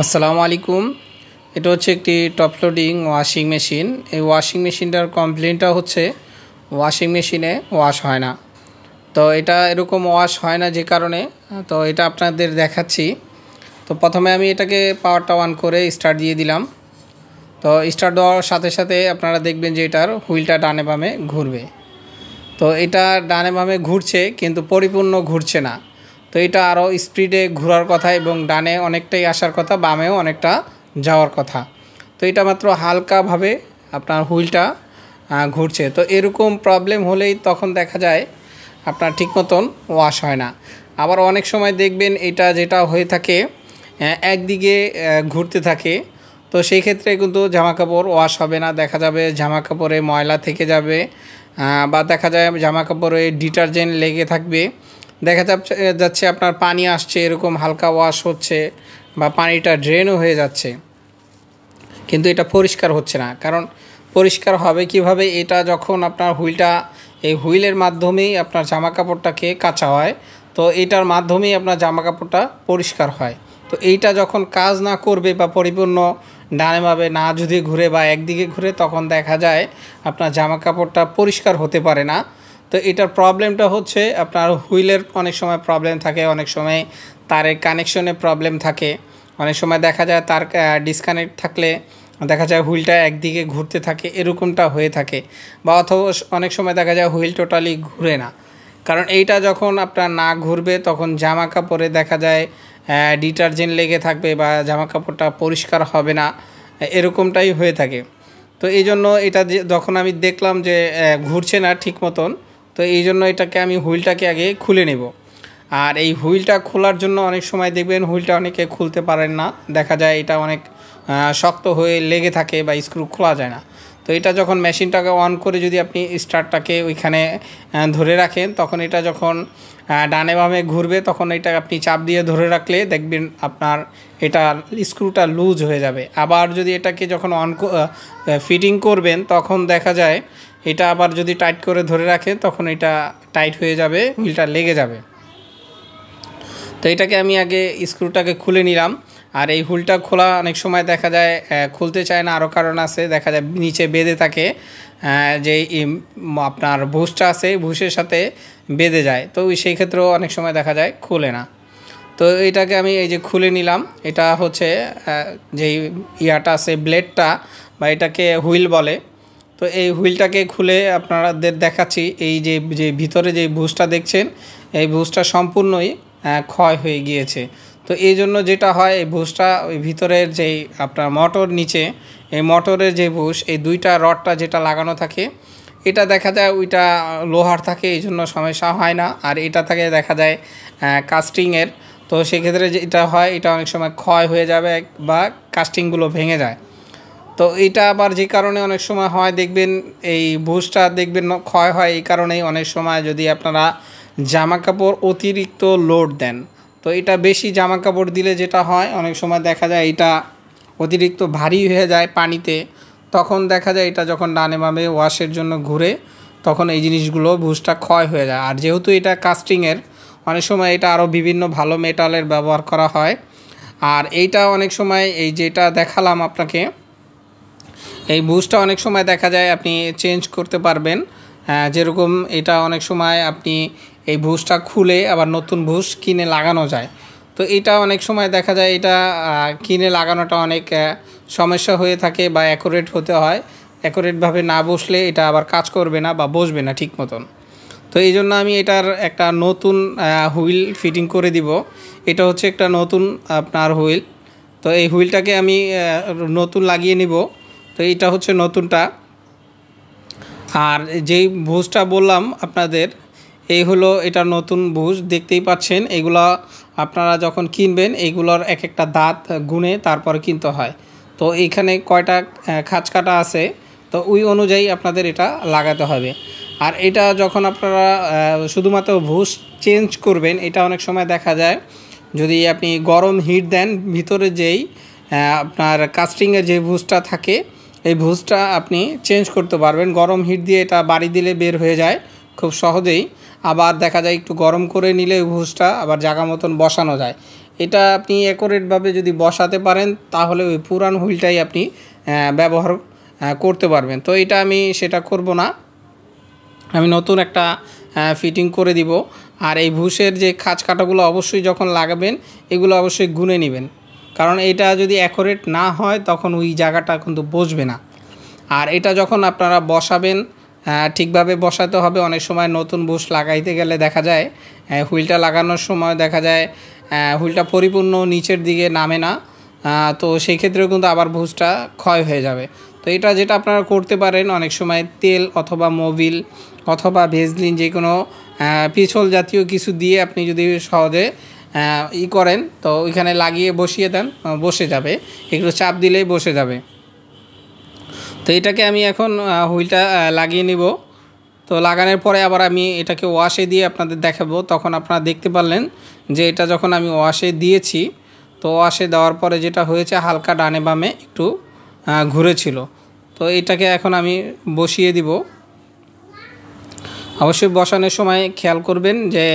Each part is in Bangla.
আসসালামু আলাইকুম। এটা হচ্ছে একটি টপ লোডিং ওয়াশিং মেশিন। এই ওয়াশিং মেশিনটার কমপ্লেনটা হচ্ছে ওয়াশিং মেশিনে ওয়াশ হয় না। তো এটা এরকম ওয়াশ হয় না যে কারণে তো এটা আপনাদের দেখাচ্ছি। তো প্রথমে আমি এটাকে পাওয়ারটা অন করে স্টার্ট দিয়ে দিলাম। তো স্টার্ট দেওয়ার সাথে সাথে আপনারা দেখবেন যে এটার হুইলটা ডানে বামে ঘুরবে। তো এটা ডানে বামে ঘুরছে কিন্তু পরিপূর্ণ ঘুরছে না। তো এটা আরও স্পিডে ঘোরার কথা এবং ডানে অনেকটাই আসার কথা, বামেও অনেকটা যাওয়ার কথা। তো এটা মাত্র হালকাভাবে আপনার হুইলটা ঘুরছে। তো এরকম প্রবলেম হলেই তখন দেখা যায় আপনার ঠিক মতন ওয়াশ হয় না। আবার অনেক সময় দেখবেন এটা যেটা হয়ে থাকে একদিকে ঘুরতে থাকে। তো সেই ক্ষেত্রে কিন্তু জামাকাপড় ওয়াশ হবে না। দেখা যাবে জামাকাপড়ে ময়লা থেকে যাবে বা দেখা যায় জামাকাপড়ে ডিটারজেন্ট লেগে থাকবে। দেখা যাচ্ছে আপনার পানি আসছে, এরকম হালকা ওয়াশ হচ্ছে বা পানিটা ড্রেনও হয়ে যাচ্ছে, কিন্তু এটা পরিষ্কার হচ্ছে না। কারণ পরিষ্কার হবে কিভাবে? এটা যখন আপনার হুইলটা, এই হুইলের মাধ্যমেই আপনার জামাকাপড়টাকে কাচা হয়। তো এটার মাধ্যমেই আপনার জামাকাপড়টা পরিষ্কার হয়। তো এইটা যখন কাজ না করবে বা পরিপূর্ণ ডানেভাবে না যদি ঘুরে বা একদিকে ঘুরে, তখন দেখা যায় আপনার জামাকাপড়টা পরিষ্কার হতে পারে না। তো এটার প্রবলেমটা হচ্ছে আপনার হুইলের অনেক সময় প্রবলেম থাকে, অনেক সময় তারের কানেকশনে প্রবলেম থাকে, অনেক সময় দেখা যায় তার ডিসকানেক্ট থাকলে দেখা যায় হুইলটা একদিকে ঘুরতে থাকে, এরকমটা হয়ে থাকে। বা অথবা অনেক সময় দেখা যায় হুইল টোটালি ঘুরে না। কারণ এইটা যখন আপনার না ঘুরবে তখন জামা কাপড়ে দেখা যায় ডিটারজেন্ট লেগে থাকবে বা জামা কাপড়টা পরিষ্কার হবে না, এরকমটাই হয়ে থাকে। তো এই জন্য এটা যখন আমি দেখলাম যে ঘুরছে না ঠিক মতন, তো এই জন্য এটাকে আমি হুইলটাকে আগে খুলে নেব। আর এই হুইলটা খোলার জন্য অনেক সময় দেখবেন হুইলটা অনেকে খুলতে পারেন না, দেখা যায় এটা অনেক শক্ত হয়ে লেগে থাকে বা স্ক্রু খোলা যায় না। তো এটা যখন মেশিনটাকে অন করে যদি আপনি স্টার্টটাকে ওইখানে ধরে রাখেন, তখন এটা যখন ডানে বামে ঘুরবে তখন এটা আপনি চাপ দিয়ে ধরে রাখলে দেখবেন আপনার এটা স্ক্রুটা লুজ হয়ে যাবে। আবার যদি এটাকে যখন ফিটিং করবেন তখন দেখা যায় এটা আবার যদি টাইট করে ধরে রাখেন তখন এটা টাইট হয়ে যাবে, হুইলটা লেগে যাবে। তো এটাকে আমি আগে স্ক্রুটাকে খুলে নিলাম। আর এই হুইলটা খোলা অনেক সময় দেখা যায় খুলতে চায় না, আরও কারণ আছে। দেখা যায় নিচে বেঁধে থাকে, যে আপনার ভুসটা আছে ভুসের সাথে বেঁধে যায়। তো সেই ক্ষেত্রেও অনেক সময় দেখা যায় খুলে না। তো এটাকে আমি এই যে খুলে নিলাম। এটা হচ্ছে যেই ইয়াটা আছে ব্লেডটা, বা এটাকে হুইল বলে। তো এই হুইলটাকে খুলে আপনাদের দেখাচ্ছি। এই যে যে ভিতরে যে ভুসটা দেখছেন, এই ভুসটা সম্পূর্ণই ক্ষয় হয়ে গিয়েছে। তো এই জন্য যেটা হয়, এই ভুসটা ওই ভিতরের যেই আপনার মোটর নিচে, এই মোটরের যে ভুস, এই দুইটা রডটা যেটা লাগানো থাকে, এটা দেখা যায় ওইটা লোহার থাকে, এই জন্য সমস্যা হয় না। আর এটা থাকে দেখা যায় কাস্টিংয়ের। তো সেক্ষেত্রে যেটা হয়, এটা অনেক সময় ক্ষয় হয়ে যাবে বা কাস্টিংগুলো ভেঙে যায়। তো এইটা আবার যে কারণে অনেক সময় হয় দেখবেন, এই ভুসটা দেখবেন ক্ষয় হয় এই কারণেই। অনেক সময় যদি আপনারা জামা কাপড় অতিরিক্ত লোড দেন, তো এটা বেশি জামা কাপড় দিলে যেটা হয়, অনেক সময় দেখা যায় এটা অতিরিক্ত ভারী হয়ে যায় পানিতে। তখন দেখা যায় এটা যখন ডানে বামে ওয়াশের জন্য ঘুরে, তখন এই জিনিসগুলো ভুসটা ক্ষয় হয়ে যায়। আর যেহেতু এটা কাস্টিংয়ের, অনেক সময় এটা আরও বিভিন্ন ভালো মেটালের ব্যবহার করা হয়। আর এইটা অনেক সময় এই যেটা দেখালাম আপনাকে, এই ভুসটা অনেক সময় দেখা যায় আপনি চেঞ্জ করতে পারবেন। যেরকম এটা অনেক সময় আপনি এই ভুসটা খুলে আবার নতুন ভুস কিনে লাগানো যায়। তো এটা অনেক সময় দেখা যায় এটা কিনে লাগানোটা অনেক সমস্যা হয়ে থাকে বা অ্যাকুরেট হতে হয়। অ্যাকুরেটভাবে না বসলে এটা আবার কাজ করবে না বা বসবে না ঠিক মতন। তো এই জন্য আমি এটার একটা নতুন হুইল ফিটিং করে দিব। এটা হচ্ছে একটা নতুন আপনার হুইল। তো এই হুইলটাকে আমি নতুন লাগিয়ে নিব। তো এইটা হচ্ছে নতুনটা। আর যেই ভুসটা বললাম আপনাদের, এই হলো এটা নতুন ভুস, দেখতেই পাচ্ছেন। এগুলো আপনারা যখন কিনবেন, এইগুলোর এক একটা দাঁত গুনে তারপরে কিনতে হয়। তো এইখানে কয়টা খাঁজ কাটা আছে, তো ওই অনুযায়ী আপনাদের এটা লাগাতে হবে। আর এটা যখন আপনারা শুধুমাত্র ভুস চেঞ্জ করবেন, এটা অনেক সময় দেখা যায় যদি আপনি গরম হিট দেন, ভিতরে যেই আপনার কাস্টিংয়ের যে ভুসটা থাকে, এই ভুসটা আপনি চেঞ্জ করতে পারবেন। গরম হিট দিয়ে এটা বাড়ি দিলে বের হয়ে যায় খুব সহজেই। আবার দেখা যায় একটু গরম করে নিলে ভুসটা আবার জায়গা মতন বসানো যায়। এটা আপনি অ্যাকুরেটভাবে যদি বসাতে পারেন তাহলে ওই পুরান হুইলটাই আপনি ব্যবহার করতে পারবেন। তো এটা আমি সেটা করব না, আমি নতুন একটা ফিটিং করে দিব। আর এই বুশের যে খাঁজ কাটাগুলো অবশ্যই যখন লাগাবেন এগুলো অবশ্যই গুনে নেবেন, কারণ এটা যদি অ্যাকুরেট না হয় তখন ওই জায়গাটা কিন্তু বসবে না। আর এটা যখন আপনারা বসাবেন ঠিকভাবে বসাতে হবে। অনেক সময় নতুন বুশ লাগাইতে গেলে দেখা যায় হুইলটা লাগানোর সময় দেখা যায় হুইলটা পরিপূর্ণ নিচের দিকে নামে না, তো সেই ক্ষেত্রেও কিন্তু আবার বুশটা ক্ষয় হয়ে যাবে। তো এটা যেটা আপনারা করতে পারেন, অনেক সময় তেল অথবা মোবিল অথবা ভেজলিন যে কোনো পিছল জাতীয় কিছু দিয়ে আপনি যদি সহজে করেন তো ওইখানে লাগিয়ে বসিয়ে দেন, বসে যাবে, একটু চাপ দিলেই বসে যাবে। তো এটাকে আমি এখন হুইলটা লাগিয়ে নিব। তো লাগানোর পরে আবার আমি এটাকে ওয়াশে দিয়ে আপনাদের দেখাবো। তখন আপনারা দেখতে পারলেন যে এটা যখন আমি ওয়াশে দিয়েছি, তো ওয়াশে দেওয়ার পরে যেটা হয়েছে হালকা ডানে বামে একটু ঘুরেছিল। তো এটাকে এখন আমি বসিয়ে দিব। অবশ্যই বসানোর সময় খেয়াল করবেন যে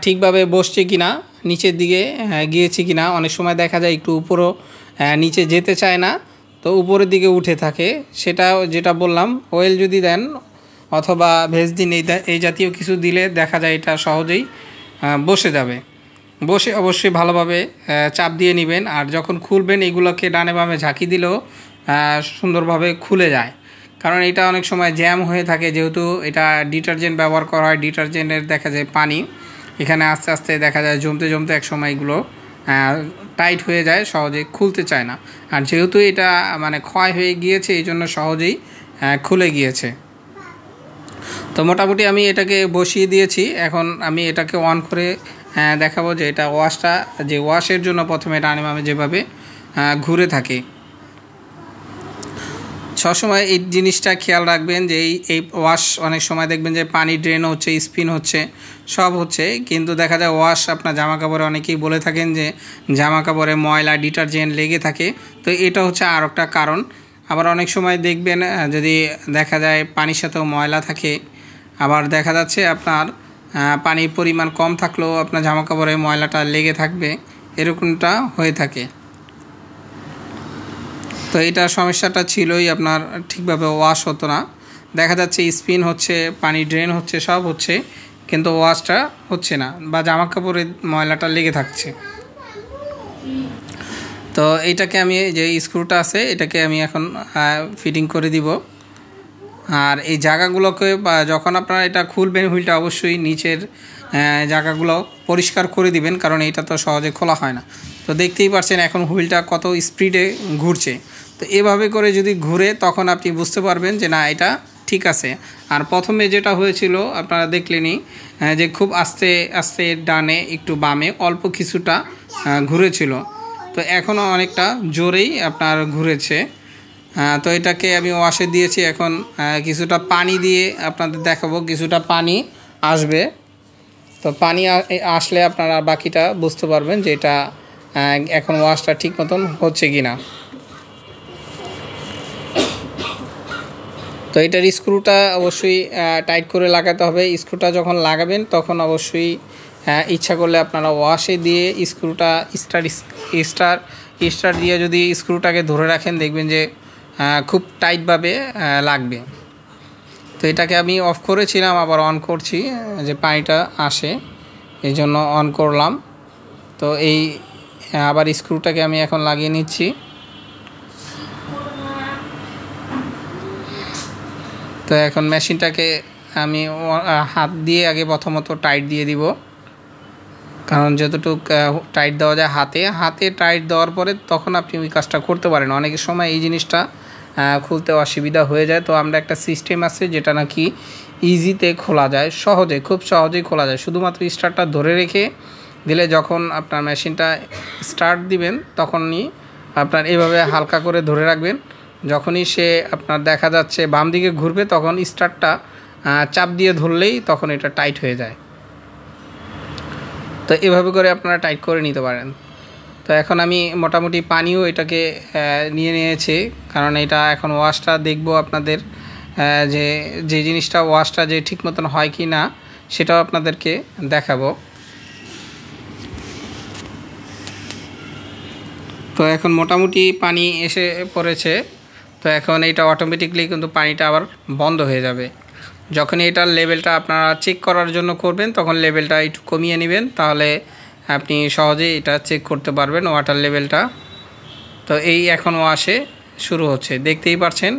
ঠিকভাবে বসছে কিনা, নিচের দিকে গিয়েছে কিনা। অনেক সময় দেখা যায় একটু উপরও নিচে যেতে চায় না, তো উপরের দিকে উঠে থাকে। সেটা যেটা বললাম, অয়েল যদি দেন অথবা ভেজলিন এই জাতীয় কিছু দিলে দেখা যায় এটা সহজেই বসে যাবে। বসে অবশ্যই ভালোভাবে চাপ দিয়ে নেবেন। আর যখন খুলবেন এগুলোকে ডানে বামে ঝাঁকি দিলেও সুন্দরভাবে খুলে যায়, কারণ এটা অনেক সময় জ্যাম হয়ে থাকে। যেহেতু এটা ডিটারজেন্ট ব্যবহার করা হয়, ডিটারজেন্টের দেখা যায় পানি এখানে আস্তে আস্তে দেখা যায় জমতে জমতে এক সময় এগুলো টাইট হয়ে যায়, সহজে খুলতে চায় না। আর যেহেতু এটা মানে ক্ষয় হয়ে গিয়েছে এই জন্য সহজেই খুলে গিয়েছে। তো মোটামুটি আমি এটাকে বসিয়ে দিয়েছি। এখন আমি এটাকে অন করে দেখাবো যে এটা ওয়াশটা, যে ওয়াশের জন্য প্রথমে ডানে বামে যেভাবে ঘুরে থাকে। সবসময় এই জিনিসটা খেয়াল রাখবেন যে এই ওয়াশ অনেক সময় দেখবেন যে পানি ড্রেন হচ্ছে, স্পিন হচ্ছে, সব হচ্ছে, কিন্তু দেখা যায় ওয়াশ আপনার জামা কাপড়ে অনেকেই বলে থাকেন যে জামা কাপড়ে ময়লা ডিটারজেন্ট লেগে থাকে। তো এটা হচ্ছে আর একটা কারণ। আবার অনেক সময় দেখবেন যদি দেখা যায় পানির সাথেও ময়লা থাকে, আবার দেখা যাচ্ছে আপনার পানির পরিমাণ কম থাকলেও আপনার জামা কাপড়ে ময়লাটা লেগে থাকবে, এরকমটা হয়ে থাকে। তো এটা সমস্যাটা ছিলই, আপনার ঠিকভাবে ওয়াশ হতো না। দেখা যাচ্ছে স্পিন হচ্ছে, পানি ড্রেন হচ্ছে, সব হচ্ছে, কিন্তু ওয়াশটা হচ্ছে না বা জামা কাপড়ে ময়লাটা লেগে থাকছে। তো এইটাকে আমি যে স্ক্রুটা আছে এটাকে আমি এখন ফিটিং করে দিব। আর এই জায়গাগুলোকে যখন আপনারা এটা খুলবেন হুইলটা অবশ্যই নিচের জায়গাগুলো পরিষ্কার করে দিবেন, কারণ এটা তো সহজে খোলা হয় না। তো দেখতেই পাচ্ছেন এখন হুইলটা কত স্পিডে ঘুরছে। তো এভাবে করে যদি ঘুরে তখন আপনি বুঝতে পারবেন যে না এটা ঠিক আছে। আর প্রথমে যেটা হয়েছিল আপনারা দেখলেনই যে খুব আস্তে আস্তে ডানে একটু বামে অল্প কিছুটা ঘুরেছিল, তো এখনও অনেকটা জোরেই আপনার ঘুরেছে। তো এটাকে আমি ওয়াশে দিয়েছি। এখন কিছুটা পানি দিয়ে আপনাদের দেখাবো, কিছুটা পানি আসবে। তো পানি আসলে আপনারা বাকিটা বুঝতে পারবেন যে এটা এখন ওয়াশটা ঠিক মতন হচ্ছে কি না। তো এটার স্ক্রুটা অবশ্যই টাইট করে লাগাতে হবে। স্ক্রুটা যখন লাগাবেন তখন অবশ্যই ইচ্ছা করলে আপনারা ওয়াশে দিয়ে স্ক্রুটা স্টার দিয়ে যদি স্ক্রুটাকে ধরে রাখেন দেখবেন যে খুব টাইটভাবে লাগবে। তো এটাকে আমি অফ করেছিলাম, আবার অন করছি যে পানিটা আসে, এই জন্য অন করলাম। তো এই আবার স্ক্রুটাকে আমি এখন লাগিয়ে নিচ্ছি। তো এখন মেশিনটাকে আমি হাত দিয়ে আগে প্রথমত টাইট দিয়ে দিব, কারণ যতটুকু টাইট দেওয়া যায় হাতে টাইট দেওয়ার পরে তখন আপনি ওই কাজটা করতে পারেন। অনেকের সময় এই জিনিসটা খুলতে অসুবিধা হয়ে যায়। তো আমরা একটা সিস্টেম আছে যেটা নাকি ইজিতে খোলা যায়, খুব সহজেই খোলা যায়। শুধুমাত্র স্টার্টটা ধরে রেখে দিলে যখন আপনার মেশিনটা স্টার্ট দিবেন তখনই আপনার এভাবে হালকা করে ধরে রাখবেন। যখনই সে আপনার দেখা যাচ্ছে বাম দিকে ঘুরবে তখন স্টার্টটা চাপ দিয়ে ধরলেই তখন এটা টাইট হয়ে যায়। তো এভাবে করে আপনারা টাইট করে নিতে পারেন। তো এখন আমি মোটামুটি পানিও এটাকে নিয়ে নিয়েছি, কারণ এটা এখন ওয়াশটা দেখব আপনাদের যে জিনিসটা ওয়াশটা যে ঠিক মতন হয় কি না সেটাও আপনাদেরকে দেখাবো। তো এখন মোটামুটি পানি এসে পড়েছে। তো এখন এটা অটোমেটিকলি কিন্তু পানিটা আবার বন্ধ হয়ে যাবে। যখন এটার লেভেলটা আপনারা চেক করার জন্য করবেন তখন লেভেলটা একটু কমিয়ে নেবেন, তাহলে আপনি সহজেই এটা চেক করতে পারবেন ওয়াটার লেভেলটা। তো এই এখন ওয়াশে শুরু হচ্ছে, দেখতেই পাচ্ছেন।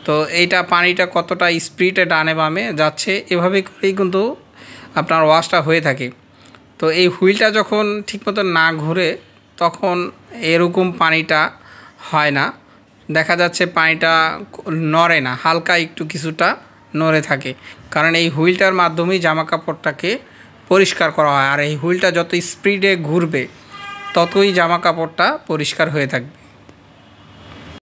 তো এইটা পানিটা কতটা স্পিডে ডানে বামে যাচ্ছে, এভাবে করেই কিন্তু আপনার ওয়াশটা হয়ে থাকে। তো এই হুইলটা যখন ঠিকমতো না ঘুরে তখন এরকম পানিটা হয় না, দেখা যাচ্ছে পানিটা নড়ে না, হালকা একটু কিছুটা নড়ে থাকে, কারণ এই হুইলটার মাধ্যমেই জামা কাপড়টাকে পরিষ্কার করা হয়। আর এই হুইলটা যত স্পিডে ঘুরবে ততই জামা কাপড়টা পরিষ্কার হয়ে থাকবে।